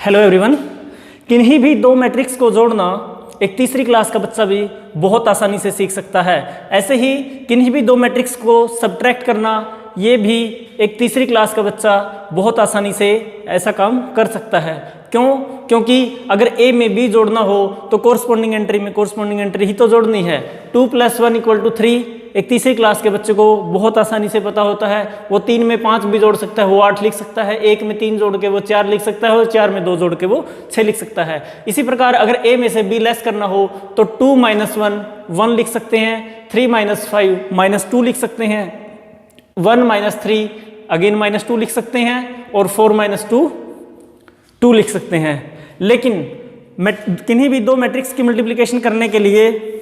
Hello everyone. किन्हीं भी दो मैट्रिक्स को जोड़ना एक तीसरी क्लास का बच्चा भी बहुत आसानी से सीख सकता है। ऐसे ही किन्हीं भी दो मैट्रिक्स को सब्ट्रैक्ट करना ये भी एक तीसरी क्लास का बच्चा बहुत आसानी से ऐसा काम कर सकता है। क्यों? क्योंकि अगर ए में बी जोड़ना हो तो कोरस्पॉन्डिंग एंट्री में कोरस्पॉन्डिंग एंट्री ही तो जोड़नी है। 2 + 1 = 3 एक तीसरी क्लास के बच्चे को बहुत आसानी से पता होता है। वो 3 में 5 भी जोड़ सकता है, वो 8 लिख सकता है। 1 में 3 जोड़ के वो 4 लिख सकता है और 4 में 2 जोड़ के वो 6 लिख सकता है। इसी प्रकार अगर ए में से बी लेस करना हो तो 2 - 1 1 लिख सकते हैं, 3 - 5 -2 लिख सकते हैं, 1 - 3 अगेन -2 लिख सकते हैं और 4 - 2 2 लिख सकते हैं। लेकिन किन्हीं भी दो मैट्रिक्स की मल्टीप्लिकेशन करने के लिए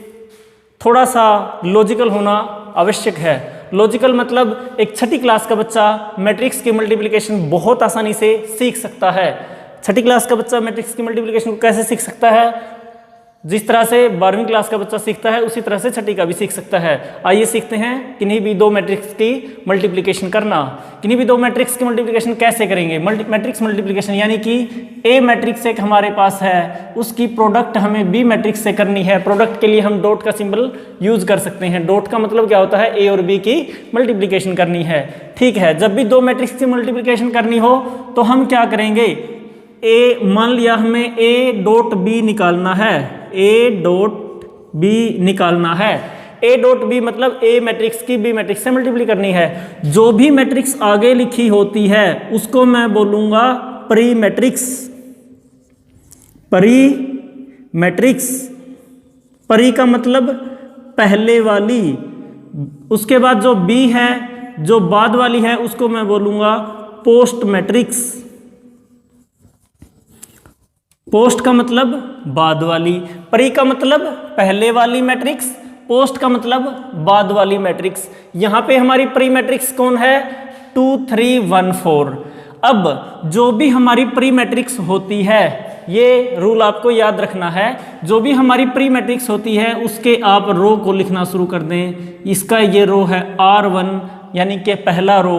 थोड़ा सा लॉजिकल होना आवश्यक है। लॉजिकल मतलब एक छठी क्लास का बच्चा मैट्रिक्स की मल्टीप्लिकेशन बहुत आसानी से सीख सकता है। छठी क्लास का बच्चा मैट्रिक्स की मल्टीप्लिकेशन को कैसे सीख सकता है? जिस तरह से 12वीं क्लास का बच्चा सीखता है उसी तरह से छठी का भी सीख सकता है। आइए सीखते हैं किन्हीं भी दो मैट्रिक्स की मल्टीप्लिकेशन करना। किन्हीं भी दो मैट्रिक्स की मल्टीप्लिकेशन कैसे करेंगे? मैट्रिक्स मल्टीप्लिकेशन यानी कि ए मैट्रिक्स एक हमारे पास है, उसकी प्रोडक्ट हमें बी मैट्रिक्स से करनी है। प्रोडक्ट के लिए हम डॉट का सिंबल यूज कर सकते हैं। डॉट का मतलब क्या होता है? ए और बी की मल्टीप्लिकेशन करनी है। ठीक है, जब भी दो मैट्रिक्स की मल्टीप्लिकेशन करनी हो तो हम क्या करेंगे? ए मान लिया हमें A.B निकालना है, A.B निकालना है। A.B मतलब ए मैट्रिक्स की बी मैट्रिक्स से मल्टीप्लाई करनी है। जो भी मैट्रिक्स आगे लिखी होती है उसको मैं बोलूंगा pre matrix. Pre matrix, pre का मतलब पहले वाली। उसके बाद जो बी है, जो बाद वाली है, उसको मैं बोलूंगा पोस्ट मैट्रिक्स। पोस्ट का मतलब बाद वाली, प्री का मतलब पहले वाली मैट्रिक्स, पोस्ट का मतलब बाद वाली मैट्रिक्स। यहां पे हमारी प्री मैट्रिक्स कौन है? 2 3 1 4। अब जो भी हमारी प्री मैट्रिक्स होती है, ये रूल आपको याद रखना है, जो भी हमारी प्री मैट्रिक्स होती है उसके आप रो को लिखना शुरू कर दें। इसका ये रो है R1 यानी कि पहला रो,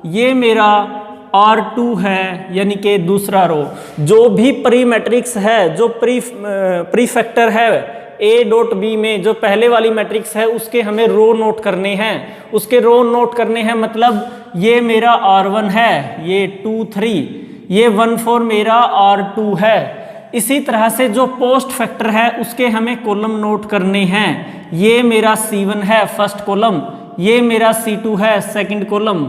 ये मेरा R2 है यानी कि दूसरा रो। जो भी प्री मैट्रिक्स है, जो प्री फैक्टर है A.B में, जो पहले वाली मैट्रिक्स है उसके हमें रो नोट करने हैं। उसके रो नोट करने हैं मतलब ये मेरा R1 है, ये 2 3, ये 1 4 मेरा R2 है। इसी तरह से जो पोस्ट फैक्टर है उसके हमें कॉलम नोट करने हैं। ये मेरा C1 है फर्स्ट कॉलम, ये मेरा C2 है सेकंड कॉलम।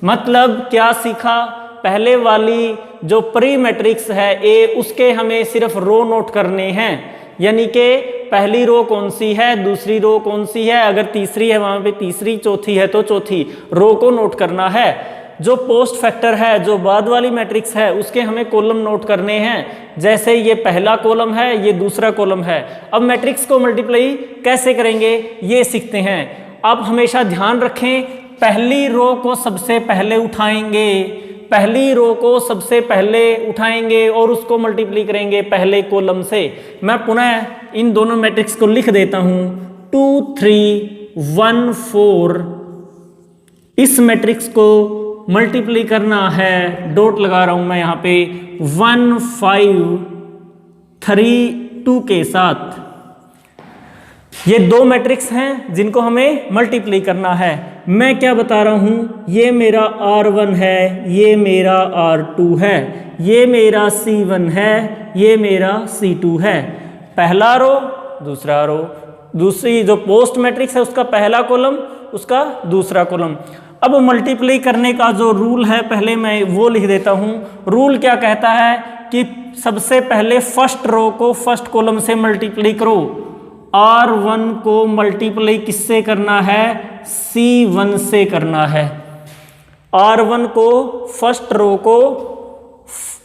मतलब क्या सीखा? पहले वाली जो प्री मैट्रिक्स है ए, उसके हमें सिर्फ रो नोट करने हैं। यानी कि पहली रो कौन सी है, दूसरी रो कौन सी है, अगर तीसरी है वहां पे तीसरी, चौथी है तो चौथी रो को नोट करना है। जो पोस्ट फैक्टर है, जो बाद वाली मैट्रिक्स है, उसके हमें कॉलम नोट करने हैं। जैसे ये पहला कॉलम है, ये दूसरा कॉलम है। अब मैट्रिक्स को मल्टीप्लाई कैसे करेंगे ये सीखते हैं। आप हमेशा ध्यान रखें, पहली रो को सबसे पहले उठाएंगे, पहली रो को सबसे पहले उठाएंगे और उसको मल्टीप्लाई करेंगे पहले कॉलम से। मैं पुनः इन दोनों मैट्रिक्स को लिख देता हूं, 2 3 1 4। इस मैट्रिक्स को मल्टीप्लाई करना है, डॉट लगा रहा हूं मैं यहां पे, 1 5 3 2 के साथ। ये दो मैट्रिक्स हैं जिनको हमें मल्टीप्लाई करना है। मैं क्या बता रहा हूं? ये मेरा R1 है, ये मेरा R2 है, ये मेरा C1 है, ये मेरा C2 है। पहला रो, दूसरा रो, दूसरी जो पोस्ट मैट्रिक्स है उसका पहला कॉलम, उसका दूसरा कॉलम। अब मल्टीप्लाई करने का जो रूल है पहले मैं वो लिख देता हूं। रूल क्या कहता है कि सबसे पहले फर्स्ट रो को फर्स्ट कॉलम से मल्टीप्लाई करो। R1 को मल्टीप्लाई किससे करना है? C1 से करना है। R1 को फर्स्ट रो को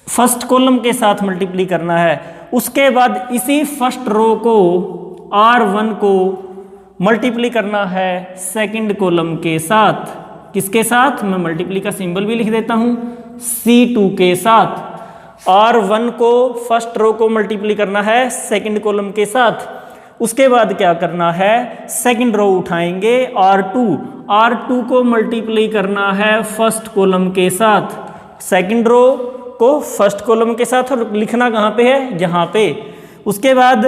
फर्स्ट कॉलम के साथ मल्टीप्लाई करना है। उसके बाद इसी फर्स्ट रो को R1 को मल्टीप्लाई करना है सेकंड कॉलम के साथ। किसके साथ? मैं मल्टीप्लाई का सिंबल भी लिख देता हूं, C2 के साथ। R1 को फर्स्ट रो को मल्टीप्लाई करना है सेकंड कॉलम के साथ। उसके बाद क्या करना है? सेकंड रो उठाएंगे R2 को मल्टीप्लाई करना है फर्स्ट कॉलम के साथ। सेकंड रो को फर्स्ट कॉलम के साथ और लिखना कहाँ पे है, यहाँ पे। उसके बाद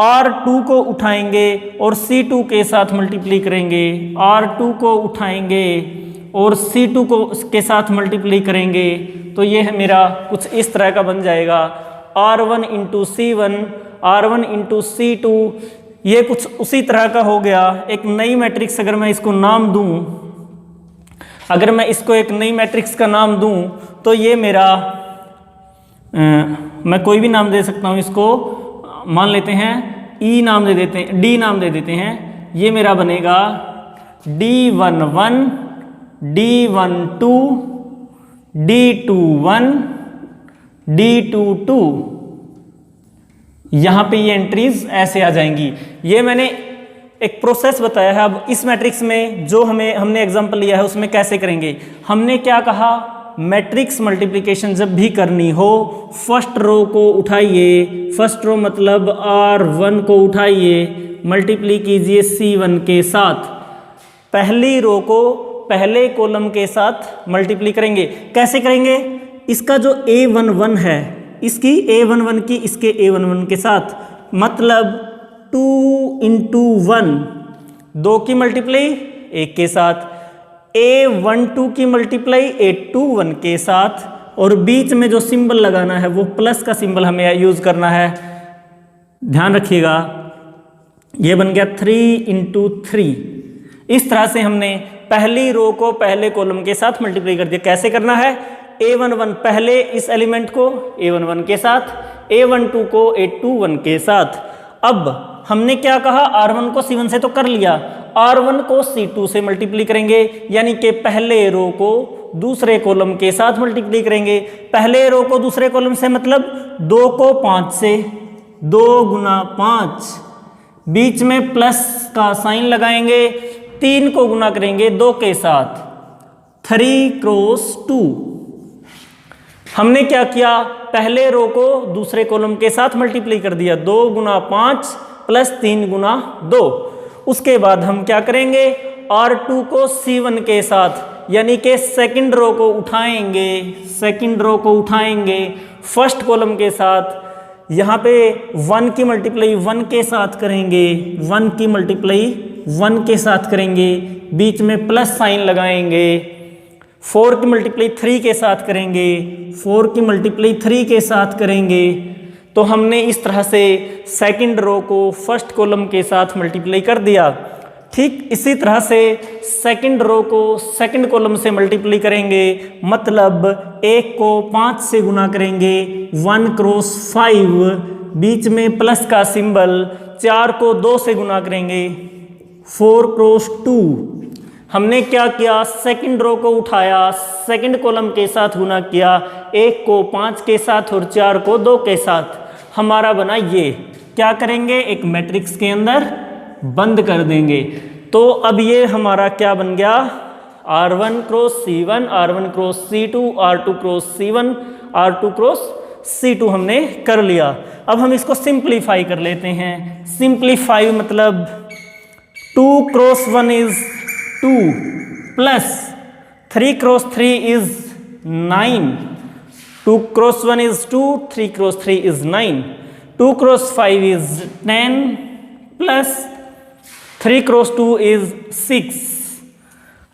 R2 को उठाएंगे और C2 के साथ मल्टीप्लाई करेंगे, R2 को उठाएंगे और C2 को के साथ मल्टीप्लाई करेंगे, तो ये है मेरा कुछ इस तरह का बन जाएगा R1 into C1, R1 into C2। ये कुछ उसी तरह का हो गया। एक नई मैट्रिक्स अगर मैं इसको नाम दूं, अगर मैं इसको एक नई मैट्रिक्स का नाम दूं तो ये मेरा मैं कोई भी नाम दे सकता हूं इसको, मान लेते हैं E नाम दे देते हैं, D नाम दे देते हैं। ये मेरा बनेगा D11, D12, D21, D22। यहाँ पे ये एंट्रीज ऐसे आ जाएंगी। ये मैंने एक प्रोसेस बताया है। अब इस मैट्रिक्स में जो हमने एग्जांपल लिया है उसमें कैसे करेंगे। हमने क्या कहा, मैट्रिक्स मल्टीप्लिकेशन जब भी करनी हो फर्स्ट रो को उठाइए, फर्स्ट रो मतलब R1 को उठाइए, मल्टीप्लाई कीजिए C1 के साथ, पहली रो को पहले कॉलम के साथ मल्टीप्लाई करेंगे। कैसे करेंगे, इसका जो A11 है इसकी A11 की इसके A11 के साथ, मतलब 2 इंटू 1, 2 की मल्टीप्लाई 1 के साथ, A12 की मल्टीप्लाई A21 के साथ, और बीच में जो सिंबल लगाना है वो प्लस का सिंबल हमें यूज करना है, ध्यान रखिएगा। ये बन गया 3 इंटू 3। इस तरह से हमने पहली रो को पहले कॉलम के साथ मल्टीप्लाई कर दिया। कैसे करना है, A11 पहले इस एलिमेंट को A11 के साथ, A12 को A21 के साथ। अब हमने क्या कहा, R1 को C1 से तो कर लिया, R1 को C2 से मल्टीप्लाई करेंगे, यानी कि पहले रो को दूसरे कॉलम के साथ मल्टीप्लाई करेंगे। पहले रो को दूसरे कॉलम से मतलब 2 को 5 से, 2 गुना 5, बीच में प्लस का साइन लगाएंगे, 3 को गुना करेंगे 2 के साथ, 3 क्रॉस 2। हमने क्या किया, पहले रो को दूसरे कॉलम के साथ मल्टीप्लाई कर दिया, 2 गुना 5 प्लस 3 गुना 2। उसके बाद हम क्या करेंगे, R2 को C1 के साथ, यानी कि सेकंड रो को उठाएंगे, सेकंड रो को उठाएंगे फर्स्ट कॉलम के साथ। यहाँ पे 1 की मल्टीप्लाई 1 के साथ करेंगे, 1 की मल्टीप्लाई 1 के साथ करेंगे, बीच में प्लस साइन लगाएंगे। 4 की मल्टीप्लाई 3 के साथ करेंगे, 4 की मल्टीप्लाई 3 के साथ करेंगे। तो हमने इस तरह से सेकंड रो को फर्स्ट कॉलम के साथ मल्टीप्लाई कर दिया। ठीक इसी तरह से सेकंड रो को सेकंड कॉलम से मल्टीप्लाई करेंगे, मतलब 1 को 5 से गुना करेंगे, 1 क्रॉस 5, बीच में प्लस का सिंबल, 4 को 2 से गुना करेंगे, 4 क्रॉस 2। हमने क्या किया, सेकंड रो को उठाया, सेकंड कॉलम के साथ गुना किया, 1 को 5 के साथ और 4 को 2 के साथ। हमारा बना ये। क्या करेंगे, एक मैट्रिक्स के अंदर बंद कर देंगे। तो अब ये हमारा क्या बन गया, R1 cross C1, R1 cross C2, R2 cross C1, R2 cross C2 हमने कर लिया। अब हम इसको सिंप्लीफाई कर लेते हैं। सिंप्लीफाई मतलब 2 cross 1 is 2 plus 3 cross 3 is 9, 2 cross 1 is 2, 3 cross 3 is 9, 2 cross 5 is 10 plus 3 cross 2 is 6।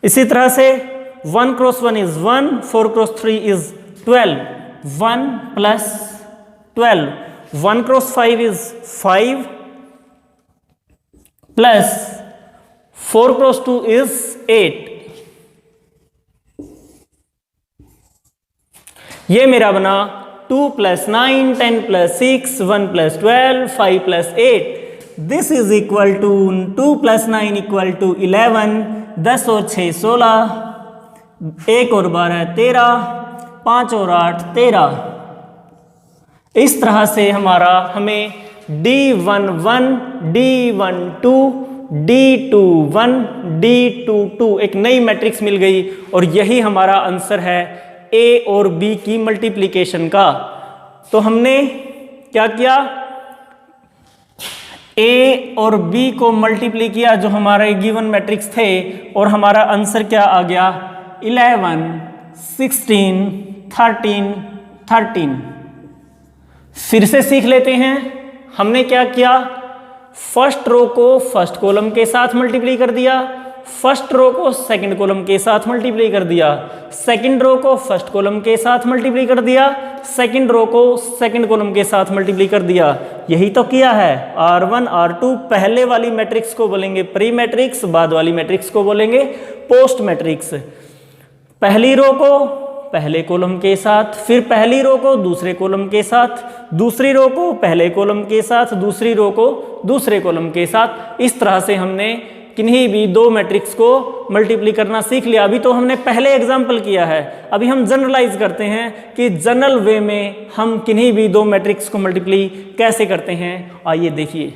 इसी तरह से 1 cross 1 is 1, 4 cross 3 is 12, 1 plus 12, 1 cross 5 is 5 plus 4 cross 2 is 8। ये मेरा बना 2 plus 9, 10 plus 6, 1 plus 12, 5 plus 8। This is equal to 2 plus 9 equal to 11, 10 और 6 16, 1 और 12 13, 5 और 8 13। इस तरह से हमें D11, D12, D21, D22 एक नई मैट्रिक्स मिल गई और यही हमारा आंसर है A और B की मल्टीप्लिकेशन का। तो हमने क्या किया, A और B को मल्टीप्लाई किया जो हमारे गिवन मैट्रिक्स थे, और हमारा आंसर क्या आ गया, 11, 16, 13, 13। फिर से सीख लेते हैं। हमने क्या किया, फर्स्ट रो को फर्स्ट कॉलम के साथ मल्टीप्लाई कर दिया, फर्स्ट रो को सेकंड कॉलम के साथ मल्टीप्लाई कर दिया, सेकंड रो को फर्स्ट कॉलम के साथ मल्टीप्लाई कर दिया, सेकंड रो को सेकंड कॉलम के साथ मल्टीप्लाई कर दिया। यही तो किया है। R1 R2 पहले वाली मैट्रिक्स को बोलेंगे प्री मैट्रिक्स, बाद वाली मैट्रिक्स को बोलेंगे पोस्ट मैट्रिक्स। पहली रो को पहले कॉलम के साथ, फिर पहली रो को दूसरे कॉलम के साथ, दूसरी रो को पहले कॉलम के साथ, दूसरी रो को दूसरे कॉलम के साथ। इस तरह से हमने किन्हीं भी दो मैट्रिक्स को मल्टीप्लाई करना सीख लिया। अभी तो हमने पहले एग्जाम्पल किया है, अभी हम जनरलाइज करते हैं कि जनरल वे में हम किन्हीं भी दो मैट्रिक्स को मल्टीप्लाई कैसे करते हैं। आइए देखिए।